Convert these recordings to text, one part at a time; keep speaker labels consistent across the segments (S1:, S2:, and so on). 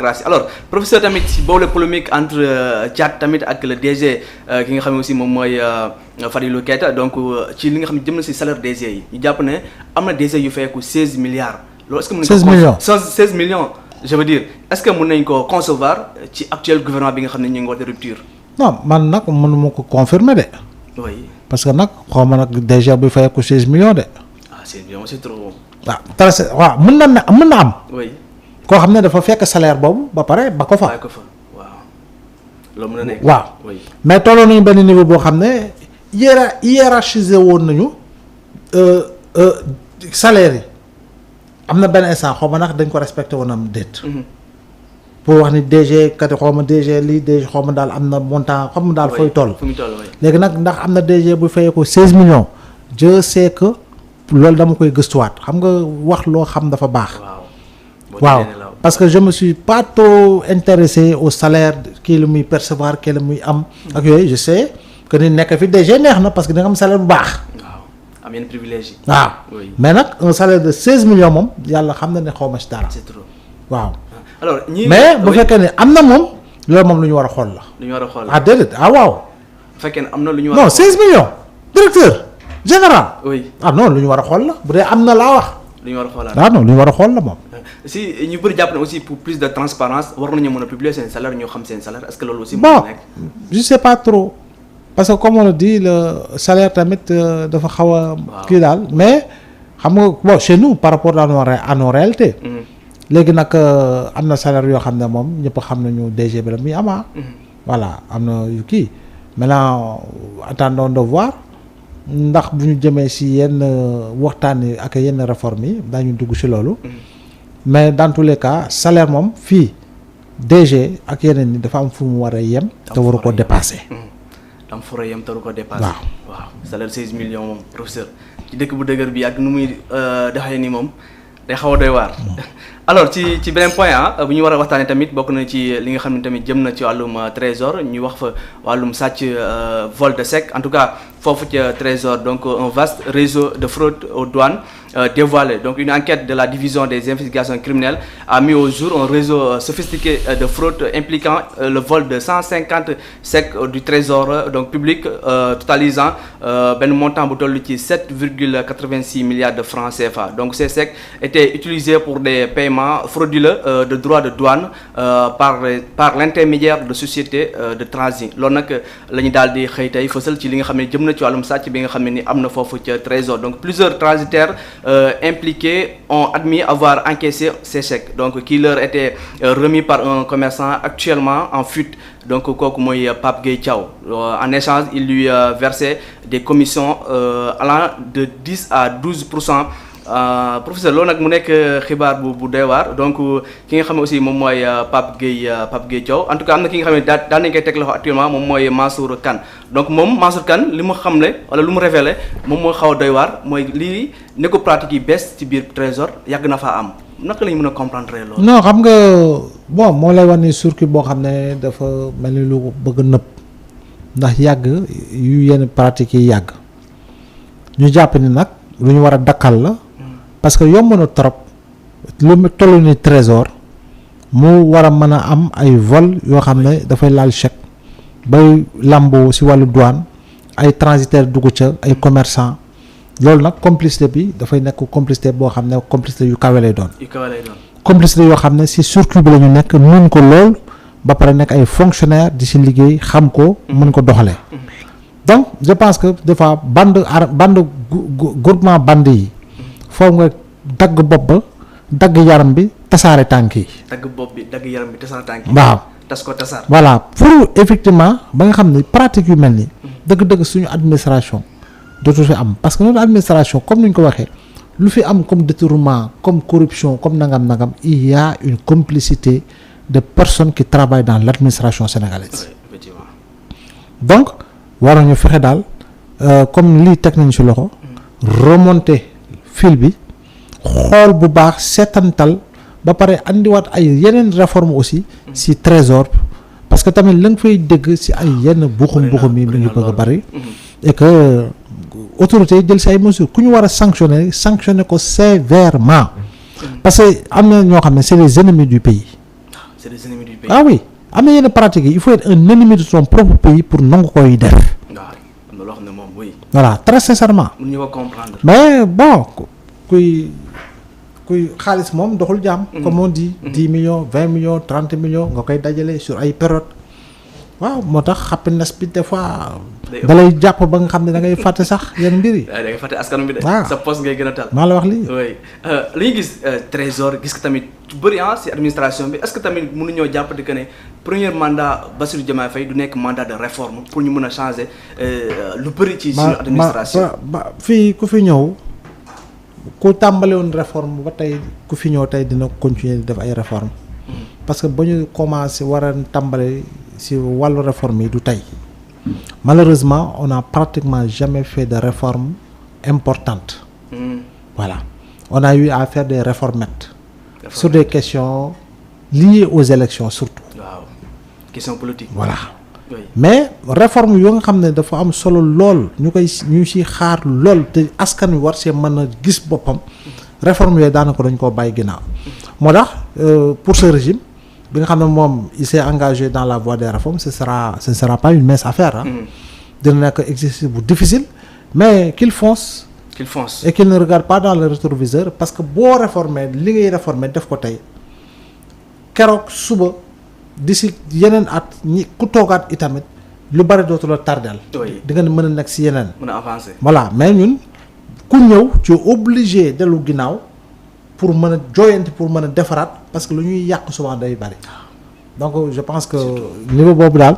S1: démocratie alors professeur tamit si boobu polémique entre Thiat tamit ak le DG ki nga xam ne aussi moom mooy Fadilou Keita donc ci li nga xam ne jëm na si salaire DG yi ñu jàpp ne am na DG yu fayeeku 16 milliards. loolu est-ce que mën nañu ko 16 millions je veux dire est-ce que mën nañ ko concevoir ci actuel gouvernement bi nga xam ne ñu ngi woote rupture.
S2: non man nag mënuma ko confirmer de.
S1: oui
S2: parce que nag xaw ma nag DG buy fayeeku 16 millions de.
S1: 16 millions c'est trop.
S2: waaw mën na am.
S1: oui
S2: koo xam ne dafa fekk salaire boobu ba pare ba ko fa.
S1: waaw loolu mën na nekk.
S2: waaw
S1: oui
S2: mais tolloo nañu benn niveau boo xam ne hiérarchisé woon nañu salaire yi am na benn instant xaw ma nag dañ ko respecté woon am déet. pour wax ni DG kat xaw ma DG lii DG xaw ma daal am na montant xaw ma daal fooy toll. léegi nag ndax am na DG bu fayee ko 16 millions. je sais que loolu dama koy gëstuwaat xam nga wax loo xam dafa baax. waaw parce que je me suis pas trop intéressé au salaire kii la muy percevoir kii la muy am. ak yooyu je sais que ni nekk fi DG neex na parce que da nga am salaire bu baax.
S1: am yenn privilège yi.
S2: waaw mais nag un salaire de 16 millions moom yàlla xam na ne xaw ma si dara.
S1: c'est trop
S2: waaw.
S1: alors
S2: mais bu fekkee ne am na moom loolu moom lu ñu war a xool la.
S1: lu ñu war a xool
S2: ah déedéet waaw.
S1: bu fekkee ne am na lu ñu war a
S2: non 16 millions directeur général.
S1: oui
S2: non lu ñu war a xool la bu dee am na laa wax.
S1: lu ñu war a xoolaat
S2: non lu ñu war a xool la moom.
S1: si ñu bëri jàpp ne aussi pour plus de transparence war nañu mën a publier seen salaire ñoo xam seen salaire est-ce que loolu aussi.
S2: bon je sais pas trop parce que comme on le dit le salaire tamit dafa xaw a. kii daal mais xam nga bon chez nous par rapport à nos réalités. léegi nag am na salaire yoo xam ne moom ñëpp xam nañu DG bi la muy ama voilà am na yu kii maintenant attendons de voir ndax bu ñu jëmee si yenn waxtaan yi ak yenn réformes yi daañu dugg si loolu. mais dans tous les cas salaire moom fii DG ak yeneen ni dafa am fu mu war a yem. te waru ko dépasser.
S1: am fu yem te waru ko dépasser. waaw salaire 16 millions moom professeur ci dëkk bu dëgër bi ak nu muy doxee nii moom day xaw a doy waar. alors ci beneen point bu ñu war a waxtaanee tamit bokk na ci li nga xam ne tamit jëm na ci wàllum trésor ñu wax fa wàllum sàcc vol de chèque en tout cas foofu ca trésor donc un vaste réseau de fraude aux douanes dévoilé. Donc une enquête de la division des investigations criminelles a mis au jour un réseau sophistiqué de fraude impliquant le vol de 150 chèques du trésor donc public totalisant benn montant bu toll ci 7,86 milliards de francs CFA. Donc ces chèques étaient utilisés pour des paiements frauduleux de droits de douane par l'intermédiaire de sociétés de transit. loolu nag la ñu daal di xëy tey fësal ci li nga xam ne jëm na ci wàllum sàcc bi nga xam ne ni am na foofu ca trésor. Donc plusieurs transitaires impliqués ont admis avoir encaissé ces chèques donc qui leur étaient remis par un commerçant actuellement en fuite. Donc kooku mooy Pape Gueye Thiaw en échange il lui versait des commissions allant de 10 à 12%. Professeur loolu nag mu nekk xibaar bu doy waar donc ki nga xam ne aussi moom mooy Pape Gueye Thiaw en tout cas am na ki nga xam ne daan nañu koy teg loxo actuellement moom mooy Mansour Kane donc moom Mansour Kane li mu xamle wala lu mu révélé moom mooy xaw a doy waar mooy lii ne ko pratique yi bees ci biir trésor yàgg na faa am naka lañu mën a comprendre loolu.
S2: non xam nga bon moo lay wax ni circuit boo xam ne dafa mel ni lu bëgg nëpp ndax yàgg yu yenn pratiques yi yàgg ñu jàpp ni nag lu ñu war a dakkal la. parce que yomb na trop lu mu toll ni trésor mu war a mën a am ay vol yoo xam ne dafay laal chèque bay làmboo si wàllu douane ay transitaires dugg ca ay commerçant loolu nag complicité bi dafay nekk complicité boo xam ne complicité yu kawe lay doon. complicité yoo xam ne si circuit bi la ñu nekk mun ko lool ba pare nekk ay fonctionnaires di si liggéey xam ko mun ko doxalee. donc je pense que des fois bande groupement bande yi. foofu nga dagg bopp ba dagg yaram bi tasaare tànk yi.
S1: dagg bopp bi dagg yaram bi tasaare tànk yi.
S2: waaw
S1: tas ko tasaar.
S2: voilà pour effectivement ba nga xam ne pratique yu mel ni dëgg-dëgg suñu administration dootu fi am parce que notre administration comme ni ñu ko waxee lu fi am comme détournement comme corruption comme nangam il y a une complicité de personnes qui travaillent dans l'administration sénégalaise.
S1: Oui, effectivement.
S2: donc war nañu fexe daal comme lii teg nañ ci loxo remonter. fil bi xool bu baax seetantal ba pare andiwaat ay yeneen réforme aussi ci trésor parce que tamit la nga fay dégg ci ay yenn buxum yi mi ngi bëgg a bari et que autorités yi jël ci ay mesures ku ñu war a sanctionner ko sévèrement parce que am na ñoo xam ne c'est les ennemis du pays
S1: c'est des ennemis du pays.
S2: Ah oui am na yenn pratiques yi il faut être un ennemi de son propre pays pour nangu koy def.
S1: waaw am na loo xam ne moom oui.
S2: voilà très sincèrement.
S1: mun ñu ko comprendre.
S2: mais bon kuy xaalis moom doxul jàmm. comme on dit 10 millions 20 millions 30 millions nga koy dajale sur ay période waaw moo tax happiness bi des fois. da lay jàpp ba nga xam ne da ngay fàtte sax yenn mbir yi.
S1: da ngay fàtte askan bi de.
S2: waaw
S1: sa poste ngay gën a tal.
S2: maa la wax lii.
S1: oui li ñu gis trésor gis ko tamit lu bëri si administration bi est-ce que tamit mënuñoo jàpp di que ne premier mandat Bassirou Diomaye Faye du nekk mandat de réforme pour ñu mën a changer lu bëri ci suñu administration.
S2: fii ku fi ñëw ku tàmbale woon réforme ba tey ku fi ñëw tey dina continuer di def ay réforme parce que ba ñu commencé war a tàmbale si wàllu réforme yi du tey malheureusement on a pratiquement jamais fait de réforme importante. Voilà on a eu à faire des réformettes sur des questions liées aux élections surtout.
S1: waaw question politique.
S2: voilà
S1: oui.
S2: mais réforme yoo nga xam ne dafa am solo lool ñu si xaar lool te askan wi war see mën a gis boppam réforme yooyu daanaka dañ koo bàyyi ginnaaw moo tax pour ce régime bi nga xam ne moom il s'est engagé dans la voie des réformes ce ne sera pas une mince affaire dina nekk exercice bu difficile mais qu'il fonce et qu'il ne regarde pas dans le rétroviseur parce que boo réformer li ngay réformer def ko tey keroog suba d'ici yeneen at ñi ku toogaat itamit lu bari dootu la tardel di nga mën a nekk si yeneen
S1: mën a avancer
S2: voilà mais ñun ku ñëw tu es obligé dellu ginnaaw pour mën a joyanti pour mën a defaraat parce que lu ñuy yàq souvent day bari donc je pense que niveau boobu daal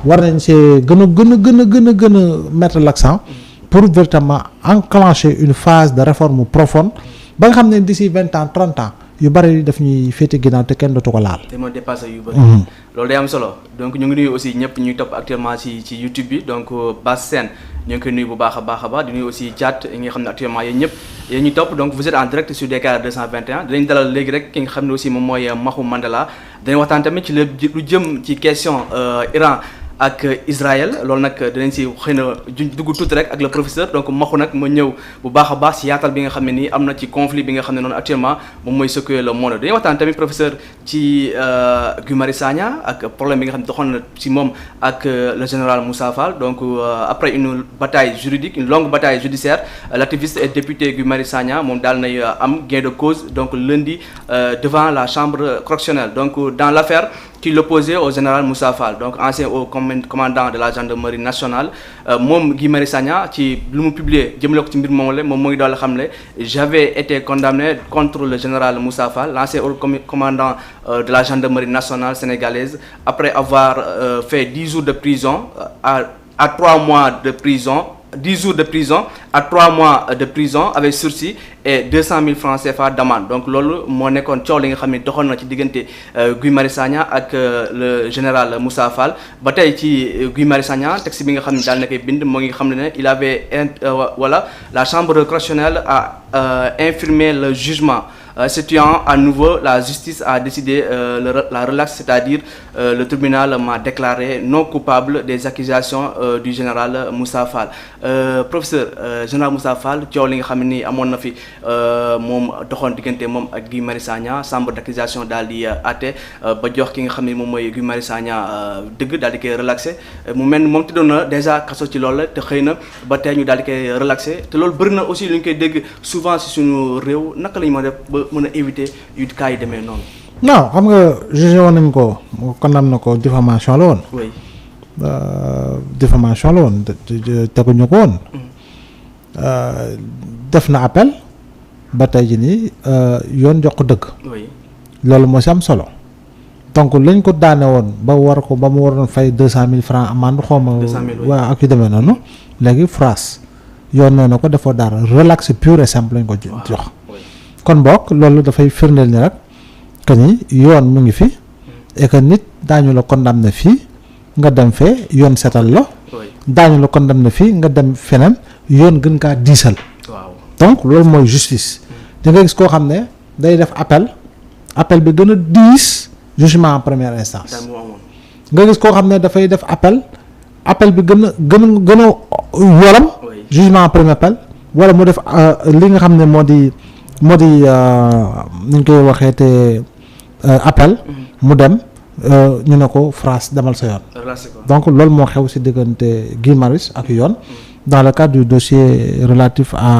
S2: war nañ see gën a mettre l'accent pour véritablement enclencher une phase de réforme profonde ba nga xam ne d'ici 20 ans 30 ans yu bari daf ñuy féete ginnaaw te kenn dootu ko laal.
S1: te moo dépassé yu bari. loolu day am solo donc ñu ngi nuyu aussi ñëpp ñuy topp actuellement ci YouTube bi donc Bass Sène ñu ngi koy nuyu bu baax a baax di nuyu aussi Thiat yi nga xam ne actuellement yéen ñëpp yéen ñuy topp donc vous êtes en direct sur DKR 221 dinañ dalal léegi rek ki nga xam ne aussi moom mooy Mahou Mandela dañuy waxtaan tamit ci lu jëm ci question Iran ak Israël loolu nag dinañ si xëy na dugg tuuti rek ak le professeur donc Mahou nag ma ñëw bu baax a baax si yaatal bi nga xam ne nii am na ci conflit bi nga xam ne noonu actuellement moom mooy secouer le monde dañuy waxtaan tamit professeur ci Guy Marius Sagna ak problème bi nga xam ne doxoon na si moom ak le général Moussa Fall donc après une bataille juridique une longue bataille judiciaire l'activiste et député Guy Marius Sagna moom daal nay am gain de cause donc lundi devant la chambre correctionnelle donc dans l'affaire qui l'opposait au général Moussa Fall donc ancien haut commandant de la gendarmerie nationale moom Guy Marius Sagna ci lu mu publié jëmale ko ci mbir moom la moom mooy daal xam ne j'avais été condamné contre le général Moussa Fall l'ancien haut commandant de la gendarmerie nationale sénégalaise après avoir fait 10 jours de prison à 3 mois de prison 10 jours de prison à 3 mois de prison avec sursis et 200 000 francs CFA d'amende donc loolu moo nekkoon coow li nga xam ne doxoon na ci diggante Guy Marius Sagna ak le général Moussa Fall ba tey ci Guy Marius Sagna texte bi nga xam ne daal na koy bind moo ngi xam ne il avait voilà la chambre correctionnelle a infirmé le jugement situant à nouveau la justice a décidé la relaxe c'est-à-dire le tribunal m'a déclaré non coupable des accusations du général Moussa Fall professeur général Moussa Fall coow li nga xam ne nii amoon na fi moom doxoon diggante moom ak Guy Marius Sagna chambre d'accusation daal di àtte ba jox ki nga xam ne moom mooy Guy Marius Sagna dëgg daal di koy relaxé mu mel ni moom tëddoon na déjà kaso ci loolu la te xëy na ba tey ñu daal di koy relaxé te loolu bëri na aussi lu ñu koy dégg souvent si suñu réew naka la ñu mën a def ba mën a éviter yu cas yi demee noonu.
S2: non xam nga jugé woon nañ ko condamné na ko diffamation la woon.
S1: oui.
S2: diffamation la woon teguñu ko woon. def na appel ba tey jii nii yoon jox ko dëgg.
S1: oui.
S2: loolu moo si am solo donc lañ ko daane woon ba mu waroon fay 200 000 francs amende xaw ma. 200 000 waaw ak yu demee noonu. léegi France yoon nee na ko defoo dara relax pur et simple lañ ko jox. kon boog loolu dafay firndeel ni rek que ni yoon mu ngi fi et que nit daañu la condamné fii nga dem fee yoon setal la daañu la condamné fii nga dem feneen yoon gën kaa diisal.
S1: waaw
S2: donc loolu mooy justice. da nga gis koo xam ne day def appel bi gën a diis jugement en première instance. nga gis koo xam ne dafay def appel bi gën a yoram jugement en premier appel wala mu def li nga xam ne moo di ni ñu koy waxee te appel mu dem ñu ne ko France demal sa yoon. donc loolu moo xew ci diggante Guy Marius ak yoon dans le cadre du dossier relatif à